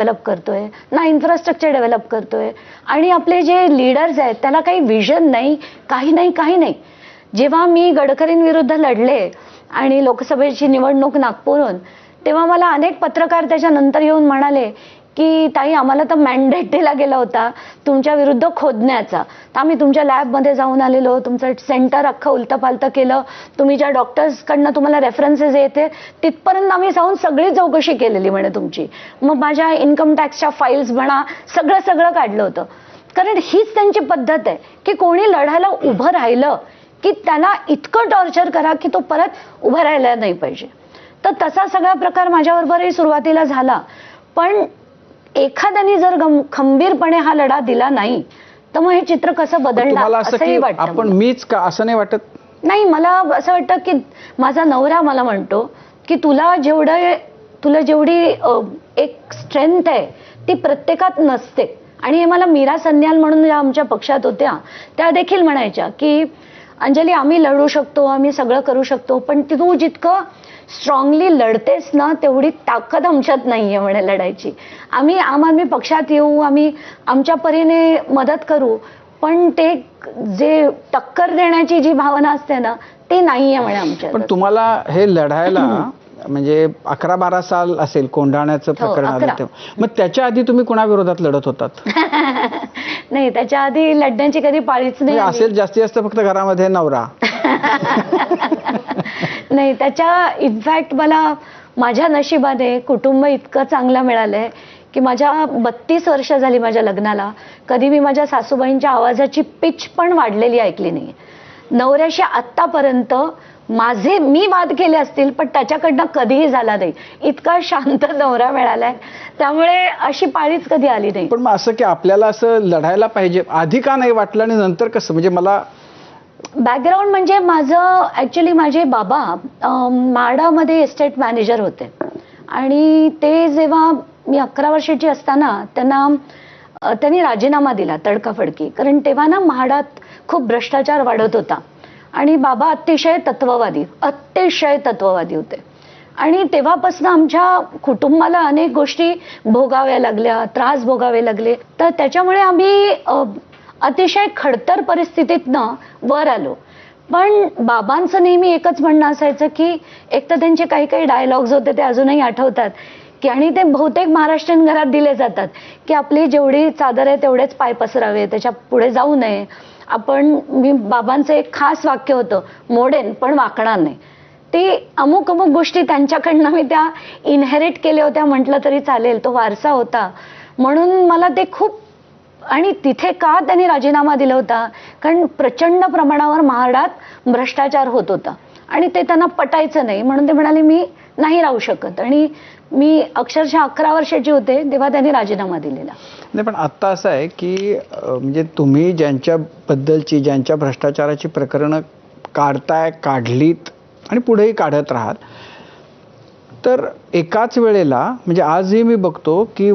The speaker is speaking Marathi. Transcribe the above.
डेव्हलप करतोय, ना इन्फ्रास्ट्रक्चर डेव्हलप करतोय. आणि आपले जे लीडर्स आहेत त्याला काही विजन नाही, काही नाही, काही नाही. जेव्हा मी गडकरींविरुद्ध लढले आणि लोकसभेची निवडणूक नागपूरहून, तेव्हा मला अनेक पत्रकार त्याच्यानंतर येऊन म्हणाले की ताई, आम्हाला तर मॅन्डेट दिला गेला होता तुमच्या विरुद्ध खोदण्याचा, तर आम्ही तुमच्या लॅबमध्ये जाऊन आलेलो, तुमचं सेंटर अख्खं उलटपालट केलं, तुम्ही ज्या डॉक्टर्सकडनं तुम्हाला रेफरन्सेस येते तिथपर्यंत आम्ही जाऊन सगळी चौकशी केलेली म्हणे तुमची. मग माझ्या इन्कम टॅक्सच्या फाईल्स म्हणा, सगळं काढलं होतं. कारण हीच त्यांची पद्धत आहे की कोणी लढायला उभं राहिलं की त्याला इतकं टॉर्चर करा की तो परत उभं राहायला नाही पाहिजे. तर तसा सगळा प्रकार माझ्याबरोबरही सुरुवातीला झाला. पण एखाद्याने जर खंबीरपणे हा लढा दिला नाही तर मग हे चित्र कसं बदलणार असंही वाटतं. आपण मीच का असं नाही वाटत? नाही, मला असं वाटतं की माझा नवरा मला म्हणतो की तुला जेवढी एक स्ट्रेंथ आहे ती प्रत्येकात नसते. आणि हे मला मीरा सन्याल म्हणून ज्या आमच्या पक्षात होत्या त्या देखील म्हणायच्या की अंजली, आम्ही लढू शकतो, आम्ही सगळं करू शकतो, पण तू जितकं स्ट्रॉंगली लढतेस ना तेवढी ताकद आमच्यात नाहीये म्हणे लढायची. आम्ही आम आदमी पक्षात येऊ, आम्ही आमच्या परीने मदत करू, पण ते जे टक्कर देण्याची जी भावना असते ना ती नाहीये म्हणे आमच्यात. पण तुम्हाला हे लढायला म्हणजे 11-12 साल असेल कोंढाण्याचं प्रकरण आलं तेव्हा, मग त्याच्या आधी तुम्ही कुणाविरोधात लढत होतात? नाही, त्याच्या आधी लढण्याची कधी पाळीच नाही असेल जास्तीत जास्त फक्त घरामध्ये नवरा. नाही, त्याच्या इनफॅक्ट मला माझ्या नशिबाने कुटुंब इतकं चांगलं मिळालंय की माझ्या 32 वर्ष झाली माझ्या लग्नाला, कधी मी माझ्या सासूबाईंच्या आवाजाची पिच पण वाढलेली ऐकली नाही. नवऱ्याशी आत्तापर्यंत मी वाद केले असतील पण त्याच्याकडनं कधीही झाला नाही. इतका शांत नवरा मिळालाय, त्यामुळे अशी पाळीच कधी आली नाही. पण मग असं की आपल्याला असं लढायला पाहिजे आधी का नाही वाटलं आणि नंतर कसं? म्हणजे मला बॅकग्राऊंड म्हणजे माझं ऍक्च्युली माझे बाबा माडामध्ये एस्टेट मॅनेजर होते आणि ते जेव्हा मी 11 वर्षाची असताना त्यांनी राजीनामा दिला तडकाफडकी. कारण तेव्हा ना म्हाडात खूप भ्रष्टाचार वाढत होता आणि बाबा अतिशय तत्ववादी होते. आणि तेव्हापासून आमच्या कुटुंबाला अनेक गोष्टी भोगाव्या लागल्या, त्रास भोगावे लागले. तर त्याच्यामुळे आम्ही अतिशय खडतर परिस्थितीतनं वर आलो. पण बाबांचं नेहमी एकच म्हणणं असायचं की एक तर त्यांचे काही डायलॉग्स होते ते अजूनही आठवतात की, आणि ते बहुतेक महाराष्ट्रीयन घरात दिले जातात की आपली जेवढी चादर आहे तेवढेच पाय पसरावे, त्याच्या पुढे जाऊ नये. बाबांचं एक खास वाक्य होतं, मोडेन पण वाकणार नाही. ते अमुक गोष्टी त्यांच्याकडनं मी त्या इनहेरिट केल्या होत्या म्हटलं तरी चालेल, तो वारसा होता. म्हणून मला ते खूप. आणि तिथे का त्यांनी राजीनामा दिला होता? कारण प्रचंड प्रमाणावर म्हाडात भ्रष्टाचार होत होता आणि ते त्यांना पटायचं नाही, म्हणून ते म्हणाले मी नाही राहू शकत. आणि मी अक्षरशः 11 वर्षाची होते तेव्हा त्यांनी राजीनामा दिलेला. नाही, पण आता असं आहे की म्हणजे तुम्ही ज्यांच्या भ्रष्टाचाराची प्रकरणं काढलीत आणि पुढेही काढत राहाल, तर एकाच वेळेला म्हणजे आजही मी बघतो की